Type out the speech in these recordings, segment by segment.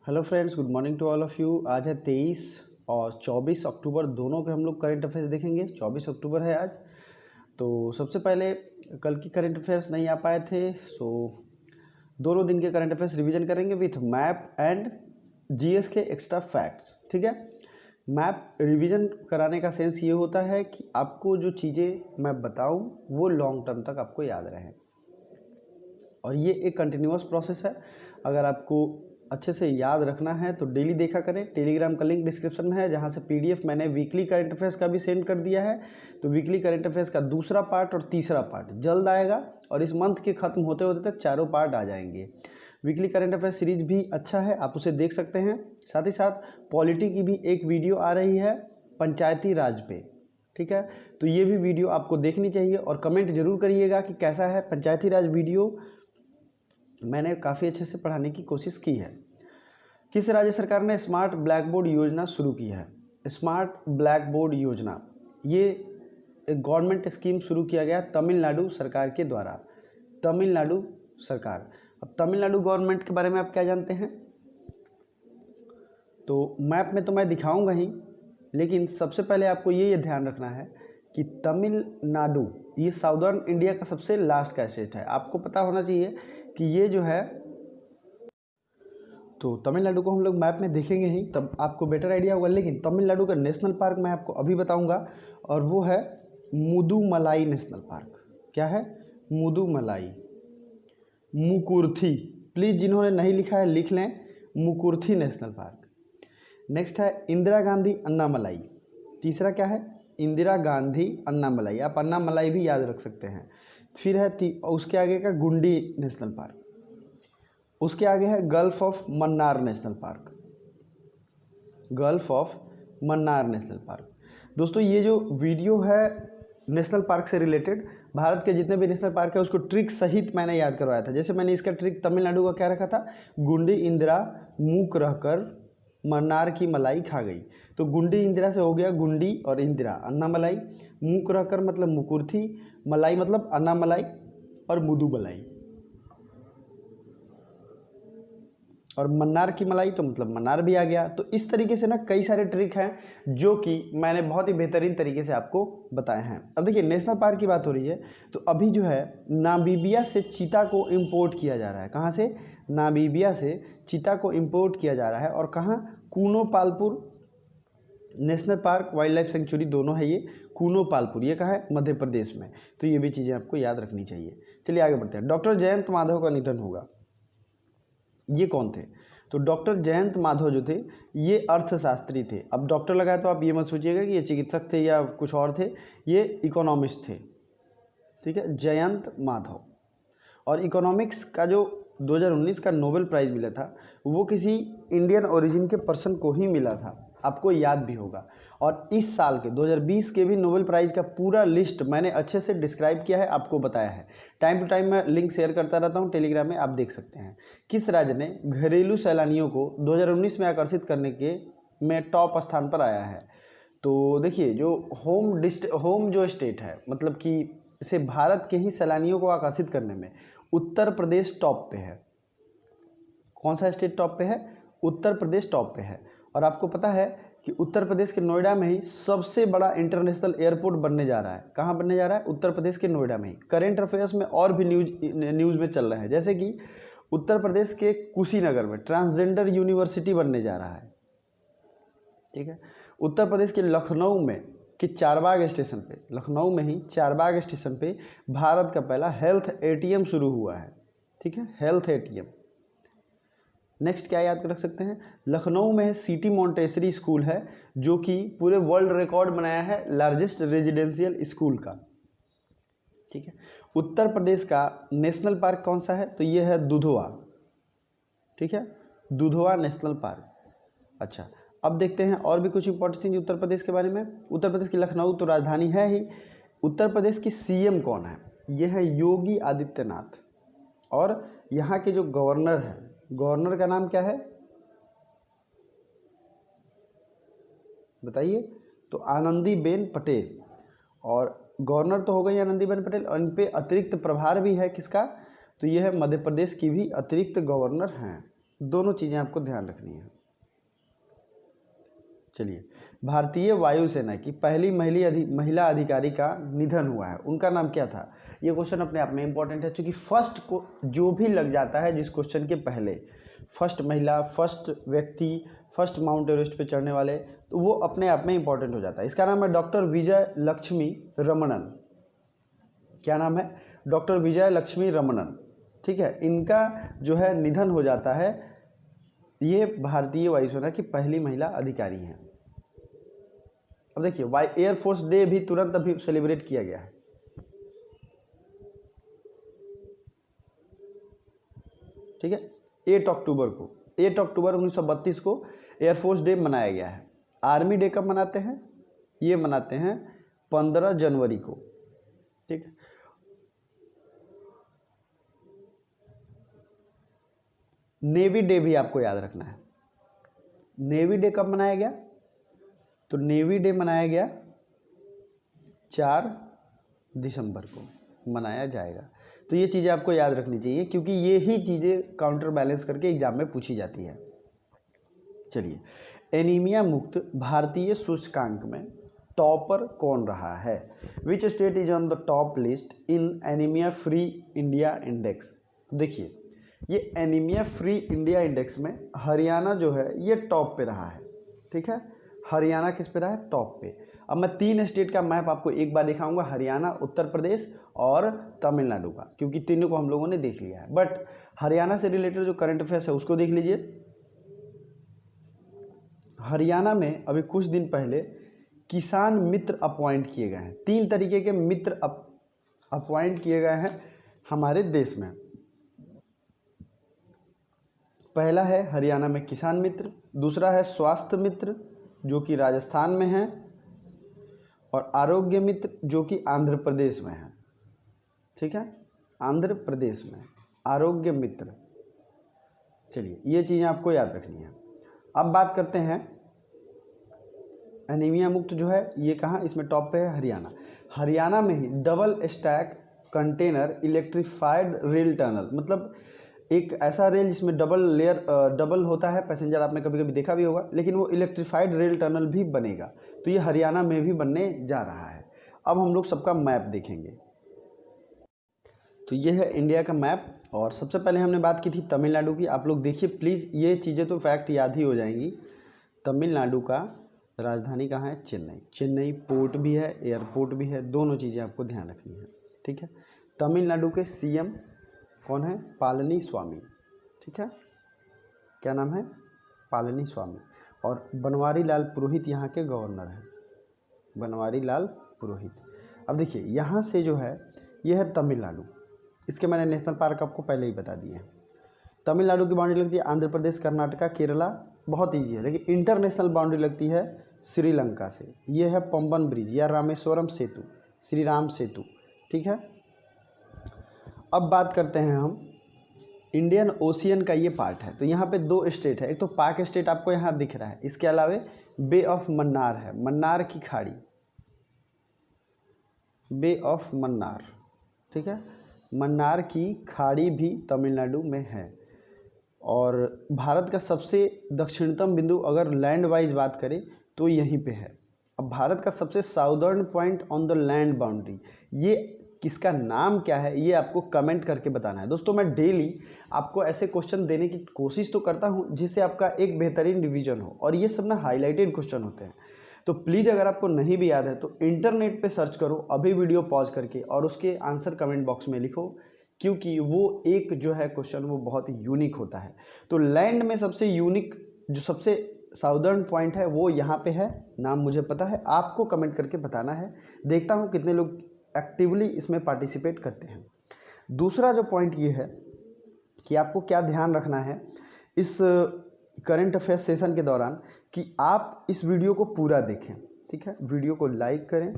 Hello friends, good morning to all of you. आज है 23 और 24 अक्टूबर, दोनों के हम लोग करंट अफेयर्स देखेंगे। 24 अक्टूबर है आज। तो सबसे पहले कल की करंट अफेयर्स नहीं आ पाए थे, सो दोनों दिन के करंट अफेयर्स रिवीजन करेंगे विथ मैप एंड जीएस के एक्स्ट्रा फैक्ट्स। ठीक है। मैप रिवीजन कराने का सेंस ये होता है कि आपको जो चीज़ें मैं बताऊं वो लॉन्ग टर्म तक आपको याद रहें, और ये एक कंटिन्यूअस प्रोसेस है। अगर आपको अच्छे से याद रखना है तो डेली देखा करें। टेलीग्राम का लिंक डिस्क्रिप्शन में है, जहाँ से पीडीएफ मैंने वीकली करंट अफेयर्स का भी सेंड कर दिया है। तो वीकली करंट अफेयर्स का दूसरा पार्ट और तीसरा पार्ट जल्द आएगा, और इस मंथ के खत्म होते होते तक चारों पार्ट आ जाएंगे। वीकली करंट अफेयर्स सीरीज भी अच्छा है, आप उसे देख सकते हैं। साथ ही साथ पॉलिटी की भी एक वीडियो आ रही है पंचायती राज पे। ठीक है, तो ये भी वीडियो आपको देखनी चाहिए, और कमेंट जरूर करिएगा कि कैसा है पंचायती राज वीडियो। मैंने काफ़ी अच्छे से पढ़ाने की कोशिश की है। किस राज्य सरकार ने स्मार्ट ब्लैक बोर्ड योजना शुरू की है? स्मार्ट ब्लैक बोर्ड योजना, ये एक गवर्नमेंट स्कीम शुरू किया गया तमिलनाडु सरकार के द्वारा। तमिलनाडु सरकार। अब तमिलनाडु गवर्नमेंट के बारे में आप क्या जानते हैं? तो मैप में तो मैं दिखाऊंगा ही, लेकिन सबसे पहले आपको ये ध्यान रखना है कि तमिलनाडु ये साउदर्न इंडिया का सबसे लास्ट का स्टेट है। आपको पता होना चाहिए कि ये जो है, तो तमिलनाडु को हम लोग मैप में देखेंगे ही तब आपको बेटर आइडिया होगा। लेकिन तमिलनाडु का नेशनल पार्क मैं आपको अभी बताऊंगा, और वो है मुदुमलाई नेशनल पार्क। क्या है? मुदुमलाई, मुकुर्थी। प्लीज़ जिन्होंने नहीं लिखा है लिख लें, मुकुर्थी नेशनल पार्क। नेक्स्ट है इंदिरा गांधी अन्नामलाई। तीसरा क्या है? इंदिरा गांधी अन्नामलाई। आप अन्नामलाई भी याद रख सकते हैं। फिर है उसके आगे का गुंडी नेशनल पार्क। उसके आगे है gulf of Mannar national park. Gulf of Mannar national park. दोस्तों, ये जो वीडियो है नेशनल पार्क से रिलेटेड, भारत के जितने भी नेशनल पार्क है उसको ट्रिक सहित मैंने याद करवाया था। जैसे मैंने इसका ट्रिक तमिलनाडु का क्या रखा था? गुंडी इंदिरा मूक रहकर मन्नार की मलाई खा गई। तो गुंडी इंदिरा से हो गया गुंडी और इंदिरा अन्नामलाई। मूक रहकर मतलब मुकुर्थी, मलाई मतलब अन्नामलाई, और मुदुमलाई। और मन्नार की मलाई तो मतलब मन्नार भी आ गया। तो इस तरीके से ना कई सारे ट्रिक हैं जो कि मैंने बहुत ही बेहतरीन तरीके से आपको बताए हैं। अब देखिए, नेशनल पार्क की बात हो रही है, तो अभी जो है नामीबिया से चीता को इंपोर्ट किया जा रहा है। कहाँ से? नामीबिया से चीता को इंपोर्ट किया जा रहा है। और कहाँ? Kuno Palpur national park, wild life sanctuary दोनों है ये। कूनो पालपुर ये कहाँ है? मध्य प्रदेश में। तो ये भी चीज़ें आपको याद रखनी चाहिए। चलिए आगे बढ़ते हैं। डॉक्टर जयंत माधव का निधन होगा। ये कौन थे? तो डॉक्टर जयंत माधव जो थे ये अर्थशास्त्री थे। अब डॉक्टर लगाए तो आप ये मत सोचिएगा कि ये चिकित्सक थे या कुछ और थे, ये इकोनॉमिस्ट थे। ठीक है, जयंत माधव। और इकोनॉमिक्स का जो 2019 का नोबेल प्राइज़ मिला था वो किसी इंडियन ओरिजिन के पर्सन को ही मिला था, आपको याद भी होगा। और इस साल के 2020 के भी नोबेल प्राइज़ का पूरा लिस्ट मैंने अच्छे से डिस्क्राइब किया है, आपको बताया है। टाइम टू टाइम मैं लिंक शेयर करता रहता हूँ टेलीग्राम में, आप देख सकते हैं। किस राज्य ने घरेलू सैलानियों को 2019 में आकर्षित करने के में टॉप स्थान पर आया है? तो देखिए, जो होम जो स्टेट है, मतलब कि इसे भारत के ही सैलानियों को आकर्षित करने में उत्तर प्रदेश टॉप पे है। कौन सा स्टेट टॉप पे है? उत्तर प्रदेश टॉप पे है। और आपको पता है कि उत्तर प्रदेश के नोएडा में ही सबसे बड़ा इंटरनेशनल एयरपोर्ट बनने जा रहा है। कहाँ बनने जा रहा है? उत्तर प्रदेश के नोएडा में ही। करेंट अफेयर्स में और भी न्यूज़ में चल रहे हैं, जैसे कि उत्तर प्रदेश के कुशीनगर में ट्रांसजेंडर यूनिवर्सिटी बनने जा रहा है। ठीक है, उत्तर प्रदेश के लखनऊ में कि चारबाग स्टेशन पे, लखनऊ में ही चारबाग स्टेशन पे भारत का पहला हेल्थ एटीएम शुरू हुआ है। ठीक है, हेल्थ एटीएम। नेक्स्ट क्या याद रख सकते हैं? लखनऊ में सिटी मॉन्टेसरी स्कूल है, जो कि पूरे वर्ल्ड रिकॉर्ड बनाया है लार्जेस्ट रेजिडेंशियल स्कूल का। ठीक है, उत्तर प्रदेश का नेशनल पार्क कौन सा है? तो ये है दुधवा। ठीक है, दुधवा नेशनल पार्क। अच्छा, अब देखते हैं और भी कुछ इंपॉर्टेंट चीज उत्तर प्रदेश के बारे में। उत्तर प्रदेश की लखनऊ तो राजधानी है ही। उत्तर प्रदेश की सीएम कौन है? ये है योगी आदित्यनाथ। और यहाँ के जो गवर्नर है, गवर्नर का नाम क्या है बताइए? तो आनंदीबेन पटेल। और गवर्नर तो हो गई आनंदीबेन पटेल, और इन पे अतिरिक्त प्रभार भी है किसका? तो ये है मध्य प्रदेश की भी अतिरिक्त गवर्नर हैं। दोनों चीज़ें आपको ध्यान रखनी है। चलिए, भारतीय वायुसेना की पहली महिला अधिकारी का निधन हुआ है, उनका नाम क्या था? ये क्वेश्चन अपने आप में इंपॉर्टेंट है, क्योंकि फर्स्ट को जो भी लग जाता है जिस क्वेश्चन के पहले, फर्स्ट महिला, फर्स्ट व्यक्ति, फर्स्ट माउंट एवरेस्ट पे चढ़ने वाले, तो वो अपने आप में इंपॉर्टेंट हो जाता है। इसका नाम है डॉक्टर विजय लक्ष्मी रमणन। क्या नाम है? डॉक्टर विजय लक्ष्मी रमणन। ठीक है, इनका जो है निधन हो जाता है। ये भारतीय वायुसेना की पहली महिला अधिकारी हैं। अब देखिए, एयरफोर्स डे भी तुरंत अभी सेलिब्रेट किया गया है। ठीक है, 8 अक्टूबर को, 8 अक्टूबर 1932 को एयरफोर्स डे मनाया गया है। आर्मी डे कब मनाते हैं? ये मनाते हैं 15 जनवरी को। ठीक है, नेवी डे भी आपको याद रखना है। नेवी डे कब मनाया गया? तो नेवी डे मनाया गया 4 दिसंबर को मनाया जाएगा। तो ये चीज़ें आपको याद रखनी चाहिए, क्योंकि ये ही चीज़ें काउंटर बैलेंस करके एग्जाम में पूछी जाती है। चलिए, एनीमिया मुक्त भारतीय सूचकांक में टॉपर कौन रहा है? Which state is on the top list in anaemia free India index? देखिए, ये एनीमिया फ्री इंडिया इंडेक्स में हरियाणा जो है ये टॉप पे रहा है। ठीक है, हरियाणा किस पे रहा है? टॉप पे। अब मैं 3 स्टेट का मैप आपको एक बार दिखाऊंगा, हरियाणा, उत्तर प्रदेश और तमिलनाडु का, क्योंकि तीनों को हम लोगों ने देख लिया है। बट हरियाणा से रिलेटेड जो करंट अफेयर्स है उसको देख लीजिए। हरियाणा में अभी कुछ दिन पहले किसान मित्र अपॉइंट किए गए हैं। 3 तरीके के मित्र अपॉइंट किए गए हैं हमारे देश में। पहला है हरियाणा में किसान मित्र, दूसरा है स्वास्थ्य मित्र जो कि राजस्थान में है, और आरोग्य मित्र जो कि आंध्र प्रदेश में है। ठीक है, आंध्र प्रदेश में आरोग्य मित्र। चलिए, ये चीज़ें आपको याद रखनी है। अब बात करते हैं एनीमिया मुक्त जो है ये कहाँ, इसमें टॉप पे है हरियाणा। हरियाणा में ही double stack container electrified rail tunnel, मतलब एक ऐसा रेल जिसमें डबल होता है पैसेंजर, आपने कभी कभी देखा भी होगा, लेकिन वो इलेक्ट्रीफाइड रेल टनल भी बनेगा। तो ये हरियाणा में भी बनने जा रहा है। अब हम लोग सबका मैप देखेंगे। तो ये है इंडिया का मैप, और सबसे पहले हमने बात की थी तमिलनाडु की। आप लोग देखिए प्लीज़, ये चीज़ें तो फैक्ट याद ही हो जाएंगी। तमिलनाडु का राजधानी कहाँ है? चेन्नई। चेन्नई पोर्ट भी है, एयरपोर्ट भी है, दोनों चीज़ें आपको ध्यान रखनी है। ठीक है, तमिलनाडु के सीएम कौन है? पालनी स्वामी। ठीक है, क्या नाम है? पालनी स्वामी। और बनवारी लाल पुरोहित यहाँ के गवर्नर हैं, बनवारी लाल पुरोहित। अब देखिए, यहाँ से जो है ये है तमिलनाडु, इसके मैंने नेशनल पार्क आपको पहले ही बता दिए हैं। तमिलनाडु की बाउंड्री लगती है आंध्र प्रदेश, कर्नाटका, केरला, बहुत ईजी है। लेकिन इंटरनेशनल बाउंड्री लगती है श्रीलंका से। ये है पंबन ब्रिज या रामेश्वरम सेतु, श्री राम सेतु। ठीक है, अब बात करते हैं हम इंडियन ओशियन का, ये पार्ट है। तो यहाँ पे 2 स्टेट है, एक तो पाक स्टेट आपको यहाँ दिख रहा है, इसके अलावे बे ऑफ मन्नार है, मन्नार की खाड़ी, बे ऑफ मन्नार। ठीक है, मन्नार की खाड़ी भी तमिलनाडु में है। और भारत का सबसे दक्षिणतम बिंदु अगर लैंड वाइज बात करें तो यहीं पे है। अब भारत का सबसे southern point on the land boundary, ये किसका नाम क्या है, ये आपको कमेंट करके बताना है। दोस्तों, मैं डेली आपको ऐसे क्वेश्चन देने की कोशिश तो करता हूँ जिससे आपका एक बेहतरीन रिवीजन हो, और ये सब ना हाईलाइटेड क्वेश्चन होते हैं। तो प्लीज़ अगर आपको नहीं भी याद है तो इंटरनेट पे सर्च करो अभी वीडियो पॉज करके, और उसके आंसर कमेंट बॉक्स में लिखो, क्योंकि वो एक जो है क्वेश्चन वो बहुत ही यूनिक होता है। तो लैंड में सबसे यूनिक जो सबसे साउदर्न पॉइंट है वो यहाँ पे है, नाम मुझे पता है, आपको कमेंट करके बताना है। देखता हूँ कितने लोग एक्टिवली इसमें पार्टिसिपेट करते हैं। दूसरा जो पॉइंट ये है कि आपको क्या ध्यान रखना है इस करंट अफेयर सेशन के दौरान, कि आप इस वीडियो को पूरा देखें। ठीक है, वीडियो को लाइक करें,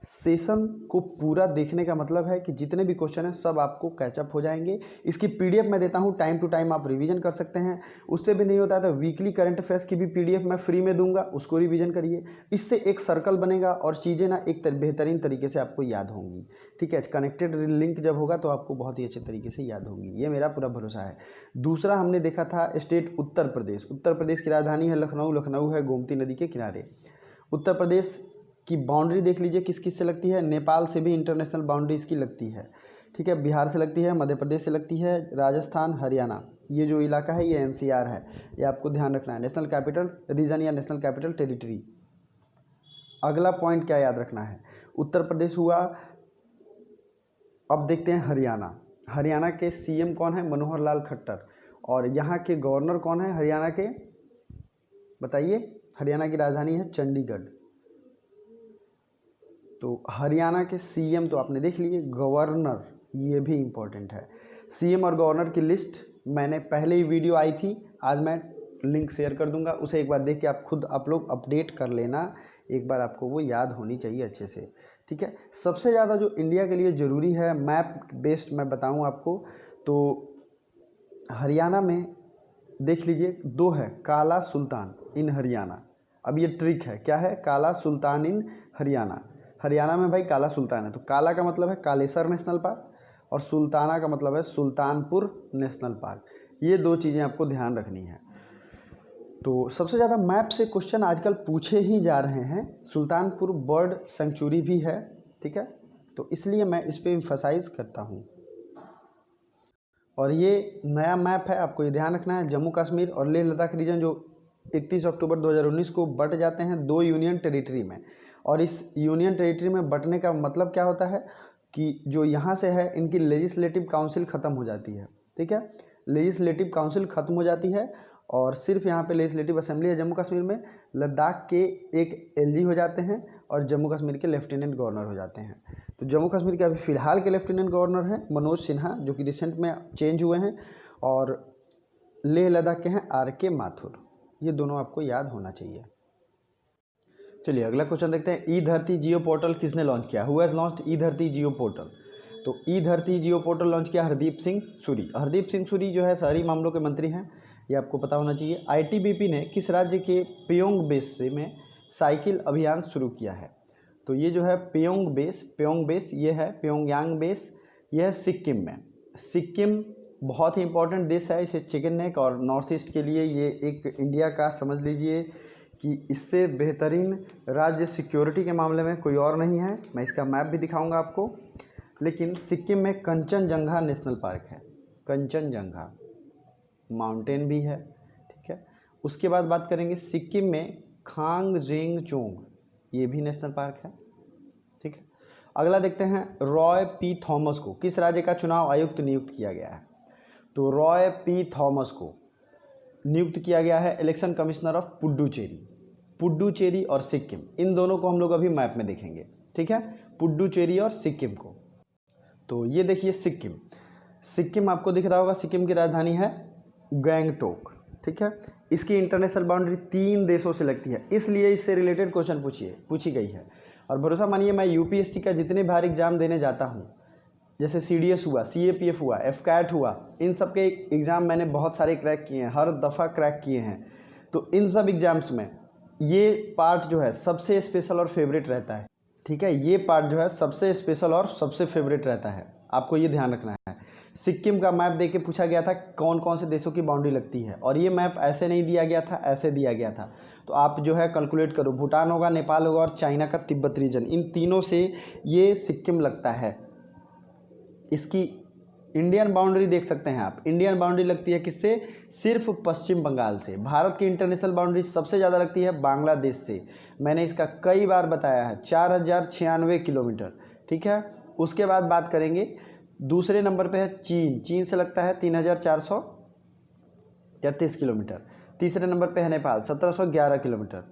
सेशन को पूरा देखने का मतलब है कि जितने भी क्वेश्चन हैं सब आपको कैचअप हो जाएंगे। इसकी पीडीएफ मैं देता हूं, टाइम टू टाइम आप रिवीजन कर सकते हैं। उससे भी नहीं होता है तो वीकली करंट अफेयर्स की भी पीडीएफ मैं फ्री में दूंगा, उसको रिवीजन करिए। इससे एक सर्कल बनेगा और चीज़ें ना एक बेहतरीन तरीके से आपको याद होंगी। ठीक है, कनेक्टेड लिंक जब होगा तो आपको बहुत ही अच्छे तरीके से याद होंगी, ये मेरा पूरा भरोसा है। दूसरा हमने देखा था स्टेट उत्तर प्रदेश। उत्तर प्रदेश की राजधानी है लखनऊ, लखनऊ है गोमती नदी के किनारे। उत्तर प्रदेश की बाउंड्री देख लीजिए किस किस से लगती है, नेपाल से भी इंटरनेशनल बाउंड्री इसकी लगती है। ठीक है, बिहार से लगती है, मध्य प्रदेश से लगती है, राजस्थान, हरियाणा, ये जो इलाका है ये एनसीआर है, ये आपको ध्यान रखना है। नेशनल कैपिटल रीजन या नेशनल कैपिटल टेरिटरी। अगला पॉइंट क्या याद रखना है, उत्तर प्रदेश हुआ। अब देखते हैं हरियाणा। हरियाणा के सीएम कौन है, मनोहर लाल खट्टर। और यहाँ के गवर्नर कौन है हरियाणा के, बताइए। हरियाणा की राजधानी है चंडीगढ़। तो हरियाणा के सीएम तो आपने देख लिए, गवर्नर ये भी इम्पोर्टेंट है। सीएम और गवर्नर की लिस्ट मैंने पहले ही वीडियो आई थी, आज मैं लिंक शेयर कर दूंगा, उसे एक बार देख के आप खुद आप लोग अपडेट कर लेना, एक बार आपको वो याद होनी चाहिए अच्छे से। ठीक है, सबसे ज़्यादा जो इंडिया के लिए ज़रूरी है मैप बेस्ड मैं बताऊं आपको, तो हरियाणा में देख लीजिए दो है, काला सुल्तान इन हरियाणा। अब ये ट्रिक है, क्या है, काला सुल्तान इन हरियाणा। हरियाणा में भाई काला सुल्तान है, तो काला का मतलब है कालेसर नेशनल पार्क और सुल्ताना का मतलब है सुल्तानपुर नेशनल पार्क। ये दो चीज़ें आपको ध्यान रखनी है। तो सबसे ज़्यादा मैप से क्वेश्चन आजकल पूछे ही जा रहे हैं। सुल्तानपुर बर्ड सेंचुरी भी है, ठीक है, तो इसलिए मैं इस पर एम्फसाइज करता हूँ। और ये नया मैप है, आपको ये ध्यान रखना है। जम्मू कश्मीर और लेह लद्दाख रीजन जो 31 अक्टूबर 2019 को बट जाते हैं दो यूनियन टेरिटरी में। और इस यूनियन टेरिटरी में बटने का मतलब क्या होता है कि जो यहाँ से है इनकी लेजिस्लेटिव काउंसिल ख़त्म हो जाती है। ठीक है, लेजिस्लेटिव काउंसिल ख़त्म हो जाती है और सिर्फ यहाँ पे लेजिस्लेटिव असेंबली है जम्मू कश्मीर में। लद्दाख के एक एलजी हो जाते हैं और जम्मू कश्मीर के लेफ्टिनेंट गवर्नर हो जाते हैं। तो जम्मू कश्मीर के अभी फ़िलहाल के लेफ्टिनेंट गवर्नर हैं मनोज सिन्हा, जो कि रिसेंट में चेंज हुए हैं, और लेह लद्दाख के हैं आरके माथुर। ये दोनों आपको याद होना चाहिए। चलिए अगला क्वेश्चन देखते हैं। ई धरती जियो पोर्टल किसने लॉन्च किया, हु हैज़ लॉन्च्ड ई धरती जियो पोर्टल। तो ई धरती जियो पोर्टल लॉन्च किया हरदीप सिंह सूरी। हरदीप सिंह सूरी जो है शहरी मामलों के मंत्री हैं, ये आपको पता होना चाहिए। आईटीबीपी ने किस राज्य के पेयोंग बेस से में साइकिल अभियान शुरू किया है। तो ये जो है पेयोंग बेस ये है प्योंगयांग बेस, ये है सिक्किम में। सिक्किम बहुत ही इंपॉर्टेंट देश है, इसे चिकन नेक और नॉर्थ ईस्ट के लिए ये एक इंडिया का समझ लीजिए कि इससे बेहतरीन राज्य सिक्योरिटी के मामले में कोई और नहीं है। मैं इसका मैप भी दिखाऊंगा आपको। लेकिन सिक्किम में कंचनजंगा नेशनल पार्क है, कंचनजंगा माउंटेन भी है। ठीक है, उसके बाद बात करेंगे सिक्किम में खांगजेंगचोंग, ये भी नेशनल पार्क है। ठीक है, अगला देखते हैं रॉय पी थॉमस को किस राज्य का चुनाव आयुक्त नियुक्त किया गया है। तो रॉय पी थॉमस को नियुक्त किया गया है election commissioner of Puducherry. Puducherry और सिक्किम, इन दोनों को हम लोग अभी मैप में देखेंगे। ठीक है, पुडुचेरी और सिक्किम को। तो ये देखिए सिक्किम, सिक्किम आपको दिख रहा होगा, सिक्किम की राजधानी है गैंगटोक। ठीक है, इसकी इंटरनेशनल बाउंड्री 3 देशों से लगती है, इसलिए इससे रिलेटेड क्वेश्चन पूछी गई है। और भरोसा मानिए मैं यूपीएससी का जितने बार एग्जाम देने जाता हूँ, जैसे सीडीएस हुआ, सीएपीएफ हुआ, एफकैट हुआ, इन सब के एग्ज़ाम मैंने बहुत सारे क्रैक किए हैं, हर दफ़ा क्रैक किए हैं। तो इन सब एग्ज़ाम्स में ये पार्ट जो है सबसे स्पेशल और फेवरेट रहता है। ठीक है, ये पार्ट जो है सबसे स्पेशल और सबसे फेवरेट रहता है, आपको ये ध्यान रखना है। सिक्किम का मैप देके पूछा गया था कौन कौन से देशों की बाउंड्री लगती है, और ये मैप ऐसे नहीं दिया गया था, ऐसे दिया गया था। तो आप जो है कैलकुलेट करो, भूटान होगा, नेपाल होगा और चाइना का तिब्बत रीजन, इन तीनों से ये सिक्किम लगता है। इसकी इंडियन बाउंड्री देख सकते हैं आप, इंडियन बाउंड्री लगती है किससे, सिर्फ पश्चिम बंगाल से। भारत की इंटरनेशनल बाउंड्री सबसे ज़्यादा लगती है बांग्लादेश से, मैंने इसका कई बार बताया है, 4096 किलोमीटर। ठीक है, उसके बाद बात करेंगे दूसरे नंबर पे है चीन, चीन से लगता है 3433 किलोमीटर। तीसरे नंबर पे है नेपाल 1711 किलोमीटर।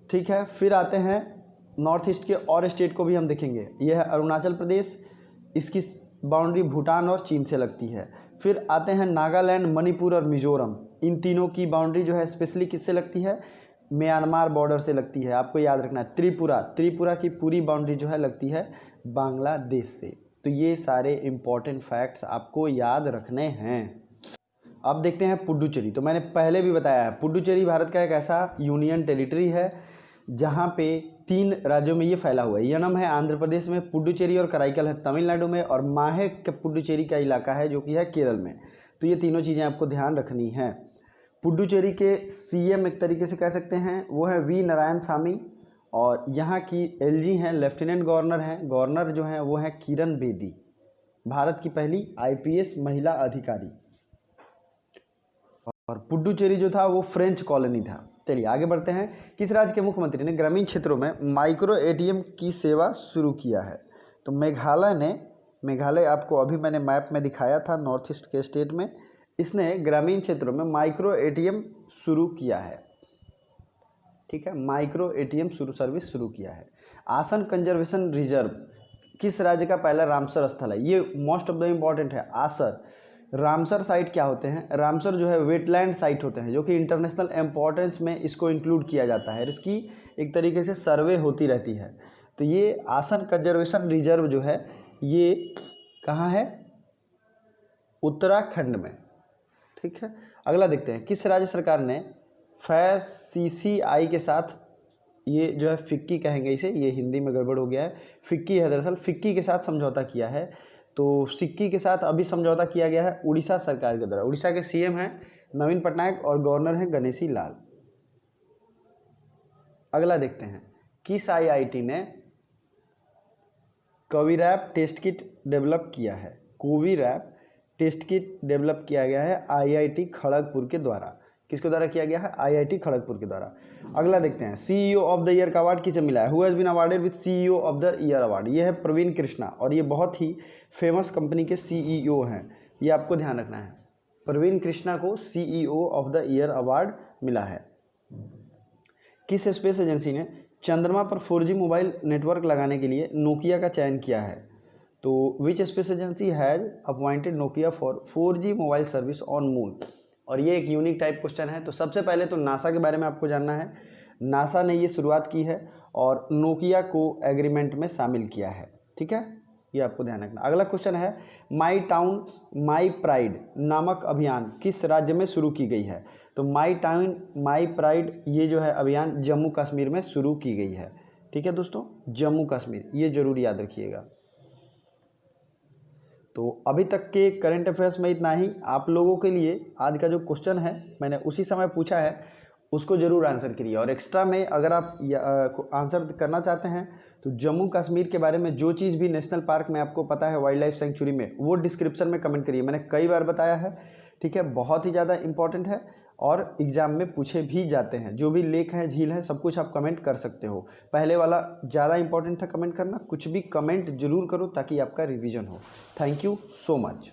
ठीक है, फिर आते हैं नॉर्थ ईस्ट के और स्टेट को भी हम देखेंगे। यह है अरुणाचल प्रदेश, इसकी बाउंड्री भूटान और चीन से लगती है। फिर आते हैं नागालैंड, मणिपुर और मिजोरम, इन तीनों की बाउंड्री जो है स्पेशली किससे लगती है, म्यांमार बॉर्डर से लगती है, आपको याद रखना है। त्रिपुरा, त्रिपुरा की पूरी बाउंड्री जो है लगती है बांग्लादेश से। तो ये सारे इंपॉर्टेंट फैक्ट्स आपको याद रखने हैं। अब देखते हैं पुडुचेरी। तो मैंने पहले भी बताया है, पुडुचेरी भारत का एक ऐसा यूनियन टेरिटरी है जहाँ पे 3 राज्यों में ये फैला हुआ है। यनम है आंध्र प्रदेश में, पुडुचेरी और कराईकल है तमिलनाडु में, और माहे के पुडुचेरी का इलाका है जो कि है केरल में। तो ये तीनों चीज़ें आपको ध्यान रखनी है। पुडुचेरी के सीएम एक तरीके से कह सकते हैं वो है वी नारायण सामी, और यहाँ की एलजी हैं, लेफ्टिनेंट गवर्नर हैं, गवर्नर जो हैं वो हैं किरण बेदी, भारत की पहली आईपीएस महिला अधिकारी। और पुडुचेरी जो था वो फ्रेंच कॉलोनी था। चलिए आगे बढ़ते हैं। किस राज्य के मुख्यमंत्री ने ग्रामीण क्षेत्रों में माइक्रो एटीएम की सेवा शुरू किया है? तो मेघालय ने, मेघालय आपको अभी मैंने मैप में दिखाया था नॉर्थ ईस्ट के स्टेट में, इसने ग्रामीण क्षेत्रों में माइक्रो एटीएम शुरू किया है। ठीक है, माइक्रो एटीएम सर्विस शुरू किया है। आसन कंजर्वेशन रिजर्व किस राज्य का पहला रामसर स्थल है? ये मोस्ट ऑफ द इम्पॉर्टेंट है। आसर, रामसर साइट क्या होते हैं? रामसर जो है वेटलैंड साइट होते हैं जो कि इंटरनेशनल इम्पोर्टेंस में इसको इंक्लूड किया जाता है, इसकी एक तरीके से सर्वे होती रहती है। तो ये आसन कंजर्वेशन रिजर्व जो है ये कहाँ है? उत्तराखंड में। ठीक है, अगला देखते हैं। किस राज्य सरकार ने FACCI के साथ, ये जो है फिक्की कहेंगे इसे, ये हिंदी में गड़बड़ हो गया है, फिक्की है दरअसल, फिक्की के साथ समझौता किया है? तो सिक्की के साथ अभी समझौता किया गया है उड़ीसा सरकार के द्वारा। उड़ीसा के सीएम हैं नवीन पटनायक और गवर्नर हैं गणेशी लाल। अगला देखते हैं। किस आईआईटी ने कोविरैप टेस्ट किट डेवलप किया है? कोविरैप टेस्ट किट डेवलप किया गया है आईआईटी खड़गपुर के द्वारा। किसके द्वारा किया गया है? आईआईटी खड़गपुर के द्वारा। अगला देखते हैं। सीईओ ऑफ द ईयर का अवार्ड किसे मिला है? Who has been awarded with CEO of the year award? ये है प्रवीण कृष्णा, और ये बहुत ही फेमस कंपनी के सीईओ हैं, ये आपको ध्यान रखना है। प्रवीण कृष्णा को CEO of the year award मिला है। किस स्पेस एजेंसी ने चंद्रमा पर 4G मोबाइल नेटवर्क लगाने के लिए नोकिया का चयन किया है? तो which space agency has appointed Nokia for 4G mobile service on moon? और ये एक यूनिक टाइप क्वेश्चन है। तो सबसे पहले तो नासा के बारे में आपको जानना है। नासा ने ये शुरुआत की है और नोकिया को एग्रीमेंट में शामिल किया है। ठीक है, ये आपको ध्यान रखना। अगला क्वेश्चन है, माई टाउन माई प्राइड नामक अभियान किस राज्य में शुरू की गई है? तो माई टाउन माई प्राइड ये जो है अभियान जम्मू कश्मीर में शुरू की गई है। ठीक है दोस्तों, जम्मू कश्मीर, ये जरूर याद रखिएगा। तो अभी तक के करंट अफेयर्स में इतना ही। आप लोगों के लिए आज का जो क्वेश्चन है मैंने उसी समय पूछा है, उसको ज़रूर आंसर करिए। और एक्स्ट्रा में अगर आप आंसर करना चाहते हैं तो जम्मू कश्मीर के बारे में जो चीज़ भी नेशनल पार्क में आपको पता है, वाइल्ड लाइफ सेंचुरी में, वो डिस्क्रिप्शन में कमेंट करिए। मैंने कई बार बताया है। ठीक है, बहुत ही ज़्यादा इंपॉर्टेंट है और एग्ज़ाम में पूछे भी जाते हैं। जो भी लेक है, झील है, सब कुछ आप कमेंट कर सकते हो। पहले वाला ज़्यादा इंपॉर्टेंट था कमेंट करना, कुछ भी कमेंट जरूर करो ताकि आपका रिवीजन हो। Thank you so much.